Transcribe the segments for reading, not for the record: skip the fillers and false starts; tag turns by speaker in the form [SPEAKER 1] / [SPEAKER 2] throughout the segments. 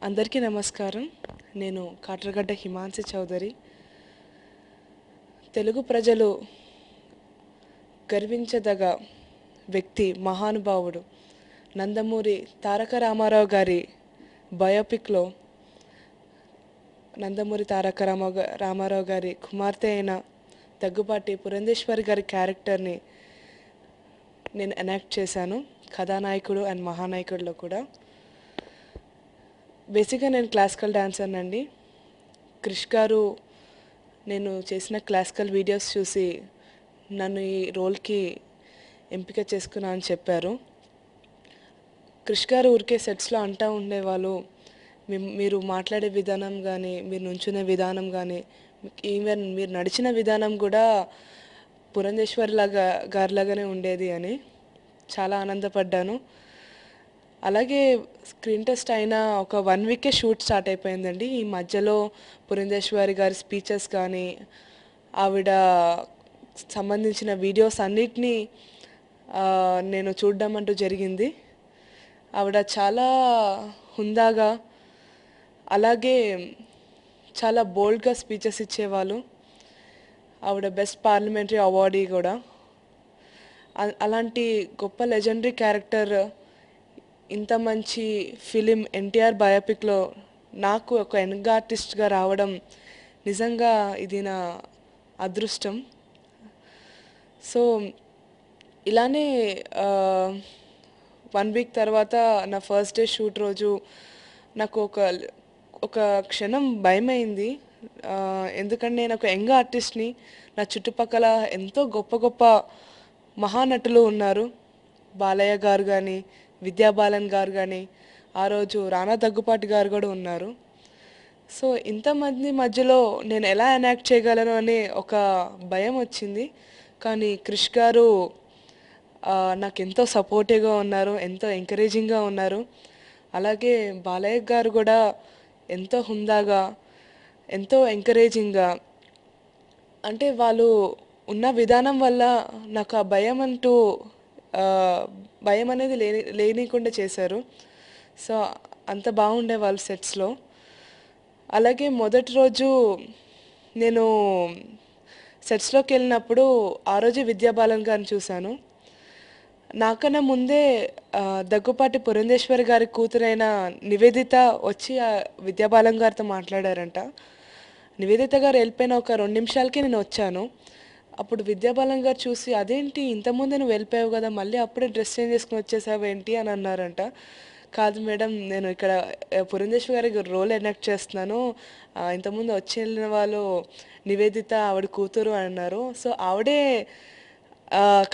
[SPEAKER 1] అందరికీ నమస్కారం. నేను కాట్రగడ్డ హిమాన్సి చౌదరి. తెలుగు ప్రజలు గర్వించదగ వ్యక్తి, మహానుభావుడు నందమూరి తారక రామారావు గారి బయోపిక్లో నందమూరి తారక రామారావు గారి కుమార్తె అయిన దగ్గుబాటి పురంధేశ్వరి గారి క్యారెక్టర్ని నేను ఎనాక్ట్ చేశాను. కథానాయకుడు అండ్ మహానాయకుడిలో కూడా. బేసిక్గా నేను క్లాసికల్ డాన్సర్ అండి. క్రిష్ గారు నేను చేసిన క్లాసికల్ వీడియోస్ చూసి నన్ను ఈ రోల్కి ఎంపిక చేసుకున్నా అని చెప్పారు. క్రిష్ గారు ఊరికే సెట్స్లో అంటూ ఉండేవాళ్ళు, మీరు మాట్లాడే విధానం కానీ, మీరు నుంచునే విధానం కానీ, ఈవెన్ మీరు నడిచిన విధానం కూడా పురంధేశ్వరి గారిలాగానే ఉండేది అని. చాలా ఆనందపడ్డాను. అలాగే స్క్రీన్ టెస్ట్ అయిన ఒక 1 వీకే షూట్ స్టార్ట్ అయిపోయిందండి. ఈ మధ్యలో పురంధేశ్వరి గారి స్పీచెస్ కానీ, ఆవిడ సంబంధించిన వీడియోస్ అన్నిటినీ నేను చూడడం అంటూ జరిగింది. ఆవిడ చాలా హుందాగా, అలాగే చాలా బోల్డ్గా స్పీచెస్ ఇచ్చేవాళ్ళు. ఆవిడ బెస్ట్ పార్లమెంటరీ అవార్డీ కూడా. అలాంటి గొప్ప లెజెండరీ క్యారెక్టర్ ఇంత మంచి ఫిలిం ఎన్టీఆర్ బయోపిక్లో నాకు ఒక యంగ్ ఆర్టిస్ట్గా రావడం నిజంగా ఇది నా అదృష్టం. సో ఇలానే 1 వీక్ తర్వాత నా ఫస్ట్ డే షూట్ రోజు నాకు ఒక క్షణం భయమైంది. ఎందుకంటే నేను ఒక యంగ్ ఆర్టిస్ట్ని, నా చుట్టుపక్కల ఎంతో గొప్ప గొప్ప మహానటులు ఉన్నారు. బాలయ్య గారు కానీ, విద్యాబాలన్ గారు కానీ, ఆ రోజు రానా దగ్గుపాటి గారు కూడా ఉన్నారు. సో ఇంతమంది మధ్యలో నేను ఎలా ఎనాక్ట్ చేయగలను అనే ఒక భయం వచ్చింది. కానీ క్రిష్ గారు నాకు ఎంతో సపోర్టివ్గా ఉన్నారు, ఎంతో ఎంకరేజింగ్గా ఉన్నారు. అలాగే బాలయ్య గారు కూడా ఎంతో హుందాగా, ఎంతో ఎంకరేజింగ్గా, అంటే వాళ్ళు ఉన్న విధానం వల్ల నాకు ఆ భయం అనేది లేనికుండా చేశారు. సో అంత బాగుండే వాళ్ళు సెట్స్లో. అలాగే మొదటి రోజు నేను సెట్స్లోకి వెళ్ళినప్పుడు ఆ రోజు విద్యాబాలన్ గారిని చూశాను. నాకన్నా ముందే దగ్గుపాటి పురంధేశ్వరి గారి కూతురైన నివేదిత వచ్చి విద్యాబాలన్ గారితో మాట్లాడారంట. నివేదిత గారు వెళ్ళిపోయిన ఒక 2 నిమిషాలకే నేను వచ్చాను. అప్పుడు విద్యాబాలన్ గారు చూసి, అదేంటి ఇంతకుముందే నువ్వు వెళ్ళిపోయావు కదా, మళ్ళీ అప్పుడే డ్రెస్ చేంజ్ చేసుకుని వచ్చేసావు ఏంటి అని అన్నారంట. కాదు మేడం, నేను ఇక్కడ పురంధేశ్వరి గారి రోల్ ఎనాక్ట్ చేస్తున్నాను, ఇంతకుముందు వచ్చి వెళ్ళిన వాళ్ళు నివేదిత ఆవిడ కూతురు అని అన్నారు. సో ఆవిడే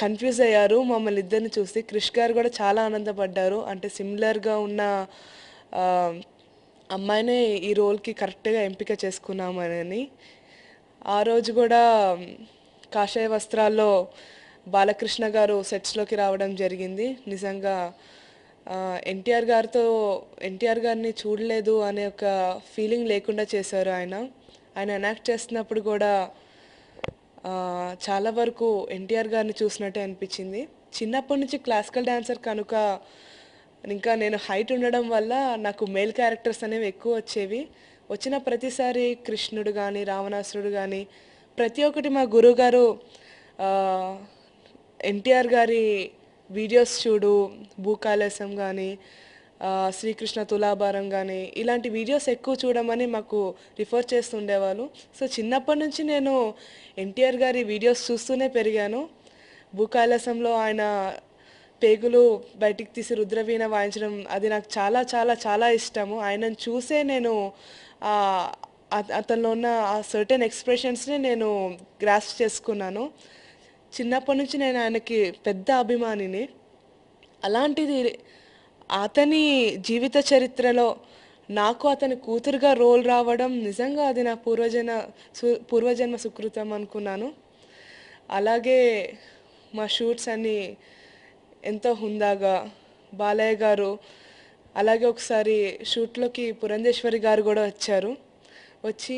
[SPEAKER 1] కన్ఫ్యూజ్ అయ్యారు మమ్మల్ని ఇద్దరిని చూసి. క్రిష్ గారు కూడా చాలా ఆనందపడ్డారు. అంటే సిమిలర్గా ఉన్న అమ్మాయినే ఈ రోల్కి కరెక్ట్గా ఎంపిక చేసుకున్నామని. ఆ రోజు కూడా కాషాయ వస్త్రాల్లో బాలకృష్ణ గారు సెట్స్లోకి రావడం జరిగింది. నిజంగా ఎన్టీఆర్ గారిని చూడలేదు అనే ఒక ఫీలింగ్ లేకుండా చేశారు ఆయన ఎనాక్ట్ చేస్తున్నప్పుడు కూడా. చాలా వరకు ఎన్టీఆర్ గారిని చూసినట్టే అనిపించింది. చిన్నప్పటి నుంచి క్లాసికల్ డాన్సర్ కనుక, ఇంకా నేను హైట్ ఉండడం వల్ల నాకు మేల్ క్యారెక్టర్స్ అనేవి ఎక్కువ వచ్చేవి. వచ్చిన ప్రతిసారి కృష్ణుడు కానీ, రావణాసురుడు కానీ, ప్రతి ఒక్కటి మా గురువుగారు ఎన్టీఆర్ గారి వీడియోస్ చూడు, భూకాళేశం కానీ, శ్రీకృష్ణ తులాభారం కానీ, ఇలాంటి వీడియోస్ ఎక్కువ చూడమని మాకు రిఫర్ చేస్తుండేవాళ్ళు. సో చిన్నప్పటి నుంచి నేను ఎన్టీఆర్ గారి వీడియోస్ చూస్తూనే పెరిగాను. భూకాళేశంలో ఆయన పేగులు బయటికి తీసి రుద్రవీణ వాయించడం, అది నాకు చాలా చాలా చాలా ఇష్టము. ఆయనను చూసే నేను అతనిలో ఉన్న ఆ సర్టెన్ ఎక్స్ప్రెషన్స్ని నేను గ్రాస్ప్ చేసుకున్నాను. చిన్నప్పటి నుంచి నేను ఆయనకి పెద్ద అభిమానిని. అలాంటిది అతని జీవిత చరిత్రలో నాకు అతని కూతురుగా రోల్ రావడం నిజంగా అది నా పూర్వజన్మ సుకృతం అనుకున్నాను. అలాగే మా షూట్స్ అన్నీ ఎంతో హుందాగా, బాలయ్య గారు, అలాగే ఒకసారి షూట్లోకి పురంధేశ్వరి గారు కూడా వచ్చి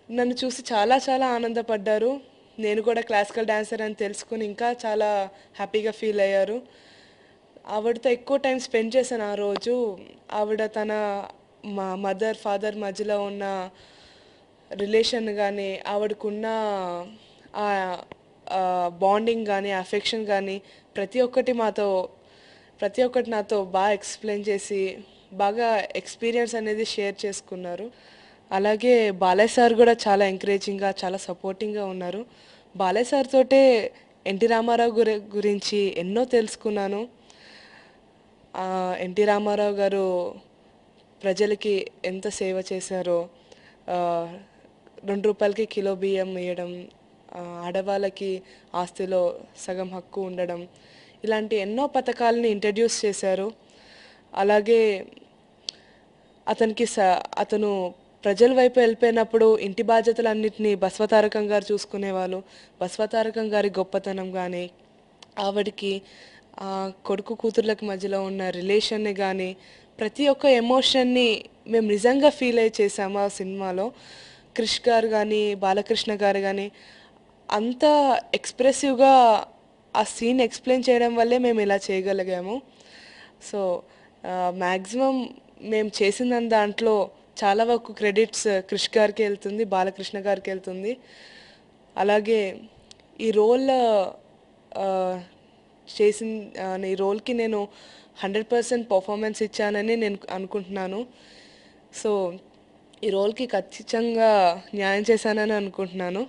[SPEAKER 1] నన్ను చూసి చాలా చాలా ఆనందపడ్డారు. నేను కూడా క్లాసికల్ డాన్సర్ అని తెలుసుకుని ఇంకా చాలా హ్యాపీగా ఫీల్ అయ్యారు. ఆవిడతో ఎక్కువ టైం స్పెండ్ చేశాను ఆ రోజు. ఆవిడ తన మా మదర్, ఫాదర్ మధ్యలో ఉన్న రిలేషన్ గానీ, ఆవిడకున్న ఆహ్, బాండింగ్ గానీ, అఫెక్షన్ గానీ ప్రతి ఒక్కటి నాతో బాగా ఎక్స్‌ప్లెయిన్ చేసి, బాగా ఎక్స్‌పీరియన్స్ అనేది షేర్ చేసుకున్నారు. అలాగే బాలయ్య సార్ గూడా చాలా ఎంకరేజింగ్‌గా, చాలా సపోర్టింగ్‌గా ఉన్నారు. బాలయ్య సార్ తోటే ఎన్టీ రామారావు గురించి ఎన్నో తెలుసుకున్నాను. ఎన్టీ రామారావు గారు ప్రజలకి ఎంత సేవ చేశారో, రూ. 2కి కిలో బియ్యం ఇయ్యడం, ఆడవాళ్ళకి ఆస్తిలో సగం హక్కు ఉండడం, ఇలాంటి ఎన్నో పథకాలని ఇంట్రడ్యూస్ చేశారు. అలాగే అతను ప్రజల వైపు వెళ్ళిపోయినప్పుడు ఇంటి బాధ్యతలన్నిటినీ బసవతారకం గారు చూసుకునేవాళ్ళు. బసవతారకం గారి గొప్పతనం కానీ, ఆవిడకి కొడుకు కూతుర్లకు మధ్యలో ఉన్న రిలేషన్ని కానీ, ప్రతి ఒక్క ఎమోషన్ని మేము నిజంగా ఫీల్ అయ్యి చేసాము ఆ సినిమాలో. క్రిష్ గారు కానీ, బాలకృష్ణ గారు కానీ అంత ఎక్స్ప్రెసివ్గా ఆ సీన్ ఎక్స్ప్లెయిన్ చేయడం వల్లే మేము ఇలా చేయగలిగాము. సో మ్యాక్సిమం మేము చేసిన దాంట్లో చాలా వరకు క్రెడిట్స్ క్రిష్ గారికి వెళ్తుంది, బాలకృష్ణ గారికి వెళ్తుంది. అలాగే ఈ రోల్ ఈ రోల్కి నేను 100% పర్ఫార్మెన్స్ ఇచ్చానని నేను అనుకుంటున్నాను. సో ఈ రోల్కి ఖచ్చితంగా న్యాయం చేశానని అనుకుంటున్నాను.